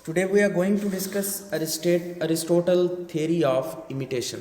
Today we are going to discuss Aristotle theory of imitation.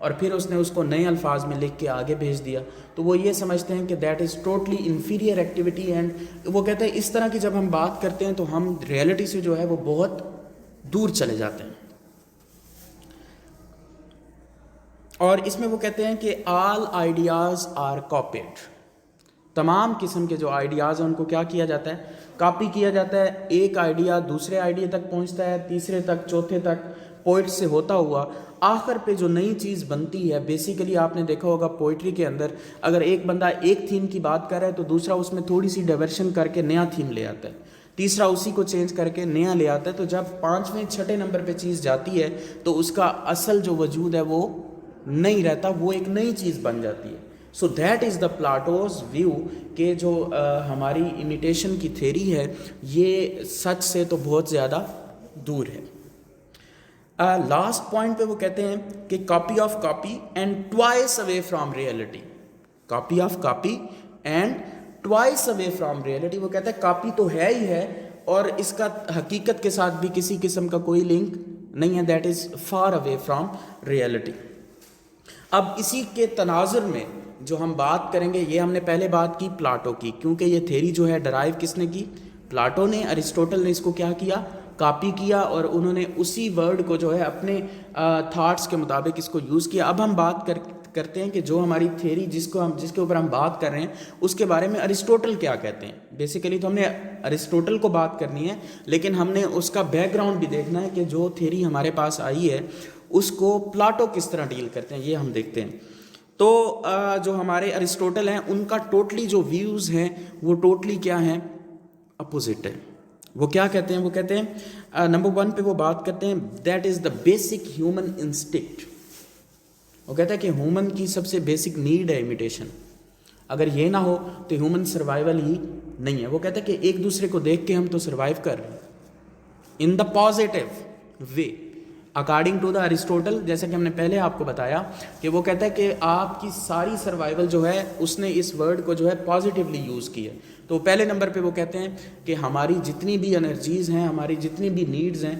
اور پھر اس نے اس کو نئے الفاظ میں لکھ کے آگے بھیج دیا، تو وہ یہ سمجھتے ہیں کہ that is totally inferior activity. And وہ کہتے ہیں اس طرح کی جب ہم بات کرتے ہیں تو ہم ریئلٹی سے جو ہے وہ بہت دور چلے جاتے ہیں. اور اس میں وہ کہتے ہیں کہ آل آئیڈیاز آر کاپیڈ. تمام قسم کے جو آئیڈیاز ہیں ان کو کیا کیا جاتا ہے؟ کاپی کیا جاتا ہے. ایک آئیڈیا دوسرے آئیڈیا تک پہنچتا ہے، تیسرے تک، چوتھے تک، پوئٹ سے ہوتا ہوا آخر پہ جو نئی چیز بنتی ہے. بیسیکلی آپ نے دیکھا ہوگا پوئٹری کے اندر اگر ایک بندہ ایک تھیم کی بات کر رہا ہے تو دوسرا اس میں تھوڑی سی ڈائیورشن کر کے نیا تھیم لے آتا ہے، تیسرا اسی کو چینج کر کے نیا لے آتا ہے. تو جب 5ویں 6ٹھے نمبر پہ چیز جاتی ہے تو اس کا اصل جو وجود ہے وہ نہیں رہتا، وہ ایک نئی چیز بن جاتی ہے. So that is the پلاٹوز view کہ جو ہماری امیٹیشن کی تھیری ہے یہ سچ سے تو بہت زیادہ دور ہے. لاسٹ پوائنٹ پہ وہ کہتے ہیں کہ copy of copy and twice away from reality. Copy of copy and twice away from reality. وہ کہتا ہے کاپی تو ہے ہی ہے اور اس کا حقیقت کے ساتھ بھی کسی قسم کا کوئی لنک نہیں ہے. That is far away from reality. اب اسی کے تناظر میں جو ہم بات کریں گے، یہ ہم نے پہلے بات کی پلاٹو کی، کیونکہ یہ تھیری جو ہے ڈرائیو کس نے کی؟ پلاٹو نے. ارسطوٹل نے اس کو کیا کیا؟ کاپی کیا، اور انہوں نے اسی ورڈ کو جو ہے اپنے تھاٹس کے مطابق اس کو یوز کیا. اب ہم بات کرتے ہیں کہ جو ہماری تھیری جس کے اوپر ہم بات کر رہے ہیں اس کے بارے میں ارسطوٹل کیا کہتے ہیں. بیسیکلی تو ہم نے ارسطوٹل کو بات کرنی ہے، لیکن ہم نے اس کا بیک گراؤنڈ بھی دیکھنا ہے کہ جو تھیری ہمارے پاس آئی ہے اس کو پلاٹو کس طرح ڈیل کرتے ہیں، یہ ہم دیکھتے ہیں. تو جو ہمارے ارسطوٹل ہیں ان کا ٹوٹلی جو ویوز ہیں وہ ٹوٹلی کیا ہیں؟ اپوزٹ ہے. وہ کیا کہتے ہیں؟ وہ کہتے ہیں نمبر 1 پہ وہ بات کرتے ہیں that is the basic human instinct. وہ کہتا ہے کہ ہیومن کی سب سے بیسک نیڈ ہے امیٹیشن. اگر یہ نہ ہو تو ہیومن سروائیول ہی نہیں ہے. وہ کہتا ہے کہ ایک دوسرے کو دیکھ کے ہم تو سروائیو کر رہے ہیں in the positive way according to the Aristotle. جیسا کہ ہم نے پہلے آپ کو بتایا کہ وہ کہتا ہے کہ آپ کی ساری سروائیول جو ہے اس نے اس ورڈ کو جو ہے پازیٹیولی یوز کیا. تو پہلے نمبر پہ وہ کہتے ہیں کہ ہماری جتنی بھی انرجیز ہیں، ہماری جتنی بھی نیڈز ہیں،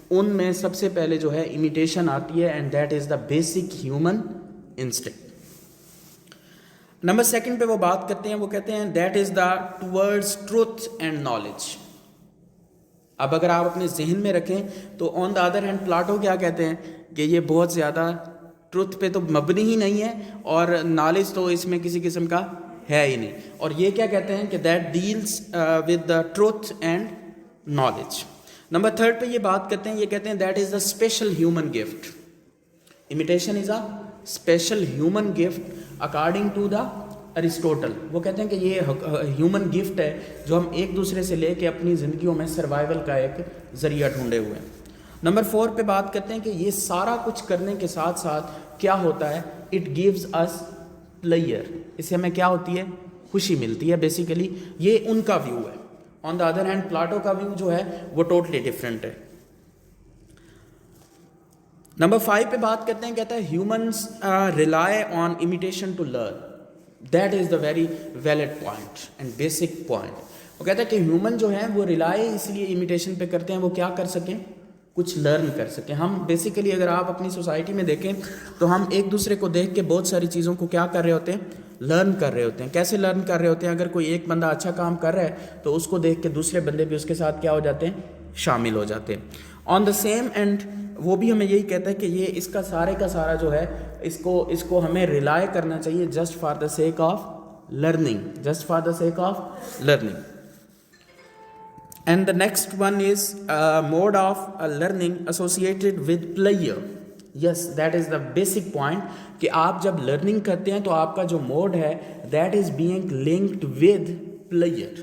ان میں سب سے پہلے جو ہے امیٹیشن آتی ہے، and that is the basic human instinct. Number 2 پہ وہ بات کرتے ہیں، وہ کہتے ہیں that is the towards truth and knowledge. اب اگر آپ اپنے ذہن میں رکھیں تو آن دا ادر ہینڈ پلاٹو کیا کہتے ہیں کہ یہ بہت زیادہ ٹروتھ پہ تو مبنی ہی نہیں ہے اور نالج تو اس میں کسی قسم کا ہے ہی نہیں. اور یہ کیا کہتے ہیں کہ that deals with the truth and knowledge. Number 3 پہ یہ بات کرتے ہیں، یہ کہتے ہیں that is the special human gift. Imitation is a special human gift according to the Aristotle. وہ کہتے ہیں کہ یہ ہیومن گفٹ ہے جو ہم ایک دوسرے سے لے کے اپنی زندگیوں میں سروائیول کا ایک ذریعہ ڈھونڈے ہوئے ہیں. نمبر 4 پہ بات کرتے ہیں کہ یہ سارا کچھ کرنے کے ساتھ ساتھ کیا ہوتا ہے؟ It gives us pleasure. اس سے ہمیں کیا ہوتی ہے؟ خوشی ملتی ہے. بیسیکلی یہ ان کا ویو ہے. آن دا ادر ہینڈ پلاٹو کا ویو جو ہے وہ ٹوٹلی ڈفرینٹ ہے. نمبر 5 پہ بات کرتے ہیں، کہتا ہے humans rely on imitation to learn. That is the very valid point and basic point. وہ کہتا ہے کہ ہیومن جو ہیں وہ ریلائی اس لیے امیٹیشن پہ کرتے ہیں وہ کیا کر سکیں؟ کچھ لرن کر سکیں. ہم بیسیکلی اگر آپ اپنی سوسائٹی میں دیکھیں تو ہم ایک دوسرے کو دیکھ کے بہت ساری چیزوں کو کیا کر رہے ہوتے ہیں؟ لرن کر رہے ہوتے ہیں. کیسے لرن کر رہے ہوتے ہیں؟ اگر کوئی ایک بندہ اچھا کام کر رہا ہے تو اس کو دیکھ کے دوسرے بندے بھی اس کے ساتھ کیا ہو جاتے ہیں؟ شامل ہو جاتے ہیں. آن دا سیم اینڈ وہ بھی ہمیں یہی کہتا ہے کہ یہ اس کا سارا جو ہے اس کو ہمیں ریلائی کرنا چاہیے just for the sake of learning. Just for the sake of learning. And the next one is mode of learning associated with pleasure. Yes, that is the basic point کہ آپ جب learning کرتے ہیں تو آپ کا جو mode ہے that is being linked with pleasure,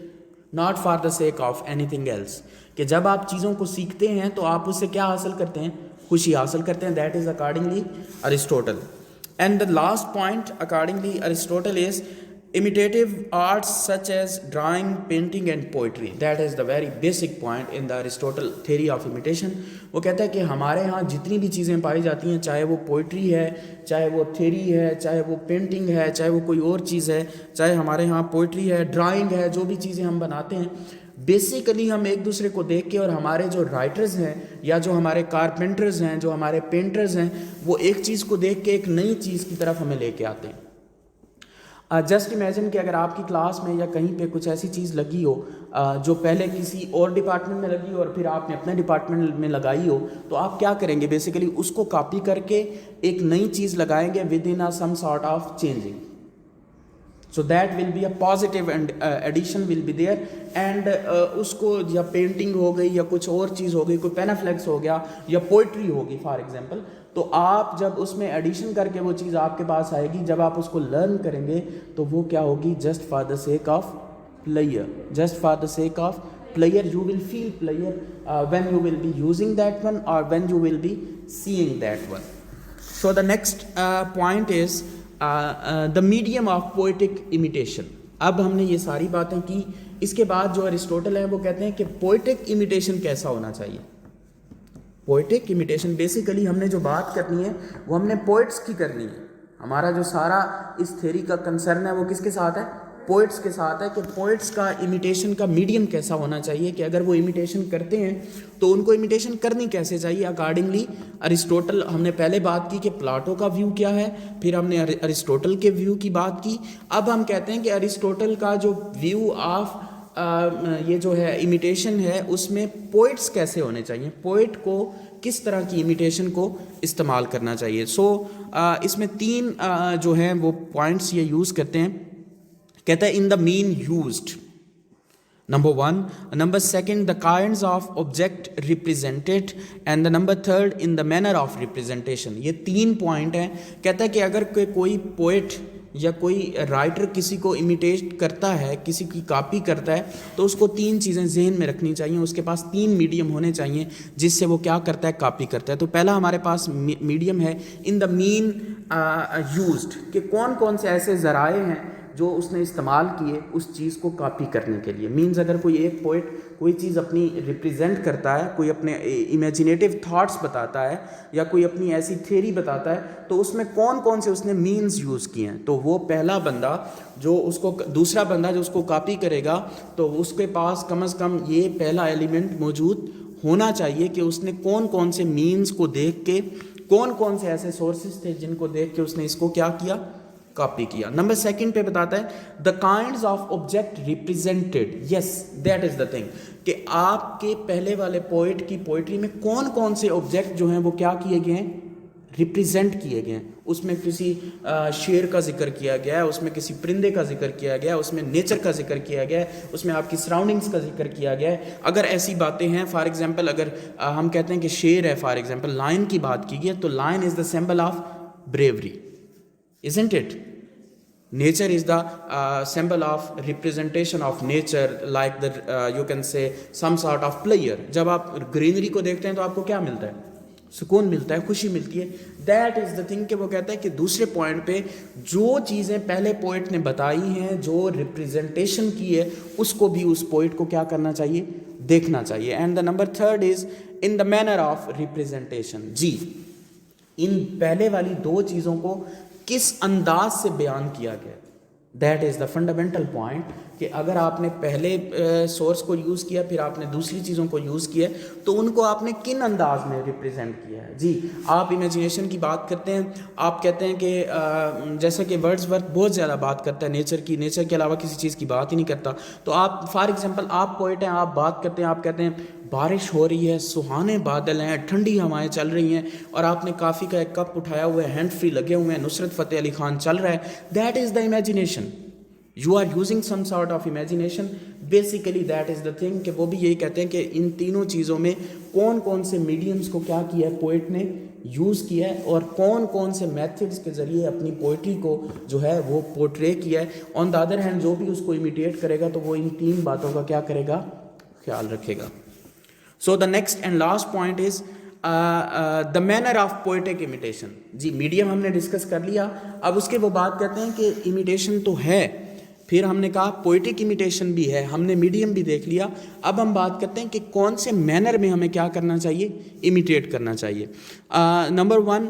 not for the sake of anything else. کہ جب آپ چیزوں کو سیکھتے ہیں تو آپ اس سے کیا حاصل کرتے ہیں؟ خوشی حاصل کرتے ہیں. That is accordingly Aristotle. And the last point accordingly Aristotle is imitative arts such as drawing, painting and poetry. That is the very basic point in the Aristotle theory of imitation. وہ کہتا ہے کہ ہمارے ہاں جتنی بھی چیزیں پائی جاتی ہیں، چاہے وہ پوئٹری ہے، چاہے وہ تھیری ہے، چاہے وہ پینٹنگ ہے، چاہے وہ کوئی اور چیز ہے، چاہے ہمارے ہاں پوئٹری ہے، ڈرائنگ ہے، جو بھی چیزیں ہم بناتے ہیں بیسیکلی ہم ایک دوسرے کو دیکھ کے، اور ہمارے جو رائٹرز ہیں یا جو ہمارے کارپینٹرز ہیں، جو ہمارے پینٹرز ہیں، وہ ایک چیز کو دیکھ کے ایک نئی چیز کی طرف ہمیں لے کے آتے ہیں. جسٹ امیجن کہ اگر آپ کی کلاس میں یا کہیں پہ کچھ ایسی چیز لگی ہو جو پہلے کسی اور ڈپارٹمنٹ میں لگی ہو اور پھر آپ نے اپنے ڈپارٹمنٹ میں لگائی ہو، تو آپ کیا کریں گے؟ بیسیکلی اس کو کاپی کر کے ایک نئی چیز لگائیں گے with in some sort of changing. So that will be a positive and addition will be there, and اس کو یا پینٹنگ ہو گئی یا کچھ اور چیز ہو گئی، کوئی پینافلیکس ہو گیا یا پوئٹری ہوگی فار ایگزامپل، تو آپ جب اس میں ایڈیشن کر کے وہ چیز آپ کے پاس آئے گی، جب آپ اس کو لرن کریں گے تو وہ کیا ہوگی؟ Just for the sake of player, just for the sake of player you will feel player when you will be using that one or when you will be seeing that one. So the next point is the medium of poetic imitation. اب ہم نے یہ ساری باتیں کی، اس کے بعد جو ارسطوٹل ہیں وہ کہتے ہیں کہ poetic imitation کیسا ہونا چاہیے. poetic imitation بیسیکلی ہم نے جو بات کرنی ہے وہ ہم نے پوئٹس کی کرنی ہے. ہمارا جو سارا اس تھیوری کا کنسرن ہے وہ کس کے ساتھ ہے؟ پوئٹس کے ساتھ ہے، کہ پوئٹس کا امیٹیشن کا میڈیم کیسا ہونا چاہیے، کہ اگر وہ امیٹیشن کرتے ہیں تو ان کو امیٹیشن کرنی کیسے چاہیے اکارڈنگلی ارسطوٹل. ہم نے پہلے بات کی کہ پلاٹو کا ویو کیا ہے، پھر ہم نے ارسطوٹل کے ویو کی بات کی. اب ہم کہتے ہیں کہ ارسطوٹل کا جو ویو آف یہ جو ہے امیٹیشن ہے اس میں پوئٹس کیسے ہونے چاہیے، پوئٹ کو کس طرح کی امیٹیشن کو استعمال کرنا چاہیے. سو اس میں تین جو ہیں وہ پوائنٹس یہ یوز کرتے ہیں. کہتا ہے in the means used, number 1. Number 2 the kinds of object represented, and the number 3 in the manner of representation. یہ 3 پوائنٹ ہیں. کہتا ہے کہ اگر کوئی پوئٹ یا کوئی رائٹر کسی کو امیٹیٹ کرتا ہے، کسی کی کاپی کرتا ہے، تو اس کو 3 چیزیں ذہن میں رکھنی چاہیے. اس کے پاس 3 میڈیم ہونے چاہیے جس سے وہ کیا کرتا ہے؟ کاپی کرتا ہے. تو پہلا ہمارے پاس میڈیم ہے ان دا مین یوزڈ، کہ کون کون سے ایسے ذرائع ہیں جو اس نے استعمال کیے اس چیز کو کاپی کرنے کے لیے. مینز اگر کوئی ایک پوئٹ کوئی چیز اپنی ریپرزینٹ کرتا ہے، کوئی اپنے امیجینیٹو تھاٹس بتاتا ہے یا کوئی اپنی ایسی تھیوری بتاتا ہے، تو اس میں کون کون سے اس نے مینز یوز کیے ہیں. تو وہ پہلا بندہ جو اس کو، دوسرا بندہ جو اس کو کاپی کرے گا، تو اس کے پاس کم از کم یہ پہلا ایلیمنٹ موجود ہونا چاہیے کہ اس نے کون کون سے مینز کو دیکھ کے، کون کون سے ایسے سورسز تھے جن کو دیکھ کے اس نے اس کو کیا کیا؟ کاپی کیا. نمبر 2 پہ بتاتا ہے دا kinds of object represented. Yes that is the thing, کہ آپ کے پہلے والے پوئٹ کی پوئٹری میں کون کون سے آبجیکٹ جو ہیں وہ کیا کیے گئے ہیں؟ ریپرزینٹ کیے گئے ہیں. اس میں کسی شیر کا ذکر کیا گیا ہے، اس میں کسی پرندے کا ذکر کیا گیا ہے، اس میں نیچر کا ذکر کیا گیا ہے، اس میں آپ کی سراؤنڈنگس کا ذکر کیا گیا ہے. اگر ایسی باتیں ہیں، فار ایگزامپل اگر ہم کہتے ہیں کہ شیر ہے، فار ایگزامپل لائن کی بات کی گئی، تو line is the symbol of bravery, isn't it? Nature is the symbol of representation of nature, like the you can say some sort of player. جب آپ گرینری کو دیکھتے ہیں تو آپ کو کیا ملتا ہے؟ سکون ملتا ہے، خوشی ملتی ہے. دیٹ از دا تھنگ، کہ وہ کہتا ہے کہ دوسرے پوائنٹ پہ جو چیزیں پہلے پوئٹ نے بتائی ہیں، جو ریپرزینٹیشن کی ہے، اس کو بھی اس پوئٹ کو کیا کرنا چاہیے؟ دیکھنا چاہیے. And the number 3 is in the manner of representation. جی، ان پہلے والی 2 چیزوں کو کس انداز سے بیان کیا گیا. That is the fundamental point, کہ اگر آپ نے پہلے سورس کو یوز کیا، پھر آپ نے دوسری چیزوں کو یوز کیا، تو ان کو آپ نے کن انداز میں ریپرزینٹ کیا ہے. جی، آپ امیجینیشن کی بات کرتے ہیں، آپ کہتے ہیں کہ جیسا کہ ورڈز ورتھ بہت زیادہ بات کرتا ہے نیچر کی، نیچر کے علاوہ کسی چیز کی بات ہی نہیں کرتا. تو آپ فار ایگزامپل آپ پوئٹ ہیں، آپ بات کرتے ہیں، آپ کہتے ہیں بارش ہو رہی ہے، سہانے بادل ہیں، ٹھنڈی ہوائیں چل رہی ہیں، اور آپ نے کافی کا ایک کپ اٹھایا ہوا ہے، ہینڈ فری لگے ہوئے ہیں، نصرت فتح علی خان چل رہا ہے. That is the imagination. You are using some sort of imagination. Basically that is the thing، کہ وہ بھی یہی کہتے ہیں کہ ان تینوں چیزوں میں کون کون سے میڈیمز کو کیا کیا ہے پوئٹ نے یوز کیا ہے، اور کون کون سے میتھڈز کے ذریعے اپنی پوئٹری کو جو ہے وہ پورٹرے کیا ہے. آن دا ادر ہینڈ جو بھی اس کو امیٹیٹ کرے گا تو وہ ان 3 باتوں کا کیا کرے گا؟ خیال رکھے گا. So the next and last point is the manner of poetic imitation. جی، میڈیم ہم نے ڈسکس کر لیا. اب اس کے وہ بات کرتے ہیں کہ امیٹیشن تو ہے، پھر ہم نے کہا پوئٹک امیٹیشن بھی ہے، ہم نے میڈیم بھی دیکھ لیا. اب ہم بات کرتے ہیں کہ کون سے مینر میں ہمیں کیا کرنا چاہیے؟ امیٹیٹ کرنا چاہیے. نمبر 1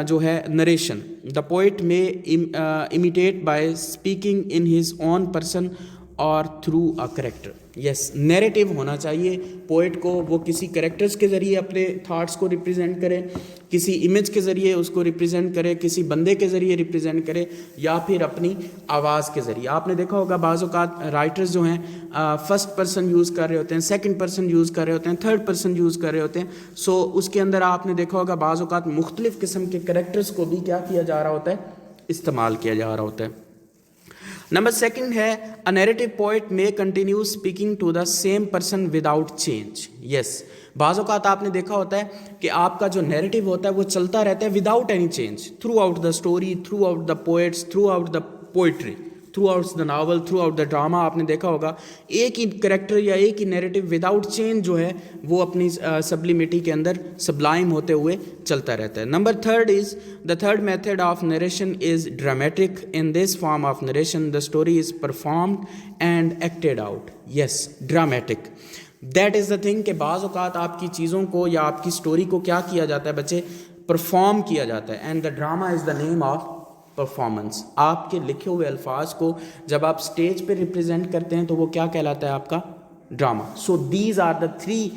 جو ہے narration. The poet may imitate by speaking in his own person اور through a character. Yes, narrative ہونا چاہیے پوئٹ کو, وہ کسی کریکٹرز کے ذریعے اپنے تھاٹس کو ریپرزینٹ کرے, کسی امیج کے ذریعے اس کو ریپرزینٹ کرے, کسی بندے کے ذریعے ریپرزینٹ کرے, یا پھر اپنی آواز کے ذریعے. آپ نے دیکھا ہوگا بعض اوقات رائٹرز جو ہیں فرسٹ پرسن یوز کر رہے ہوتے ہیں, سیکنڈ پرسن یوز کر رہے ہوتے ہیں, تھرڈ پرسن یوز کر رہے ہوتے ہیں. سو اس کے اندر آپ نے دیکھا ہوگا بعض اوقات مختلف قسم کے کریکٹرز کو بھی کیا کیا جا رہا ہوتا ہے, استعمال کیا جا رہا ہوتا ہے. نمبر سیکنڈ ہے a narrative poet may continue speaking to the same person without change. Yes, بعض اوقات آپ نے دیکھا ہوتا ہے کہ آپ کا جو نیریٹو ہوتا ہے وہ چلتا رہتا ہے without any change, through out the story, through out the poets, through out the poetry, through out the novel, through out the drama. آپ نے دیکھا ہوگا ایک ہی کریکٹر یا ایک ہی نیریٹو وداؤٹ چینج جو ہے وہ اپنی سبلیمیٹی کے اندر سبلائم ہوتے ہوئے چلتا رہتا ہے. Number third is the third method of narration is dramatic. In this form of narration the story is performed and acted out. Yes, dramatic, that is the thing کہ بعض اوقات آپ کی چیزوں کو یا آپ کی اسٹوری کو کیا کیا جاتا ہے بچے, پرفارم کیا جاتا ہے. And the drama is the name of performance. آپ کے لکھے ہوئے الفاظ کو جب آپ اسٹیج پہ ریپرزینٹ کرتے ہیں تو وہ کیا کہلاتا ہے, آپ کا drama. So these are the three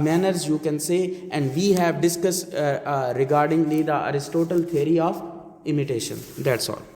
manners you can say, and we have discuss regardingly the Aristotle theory of imitation. That's all.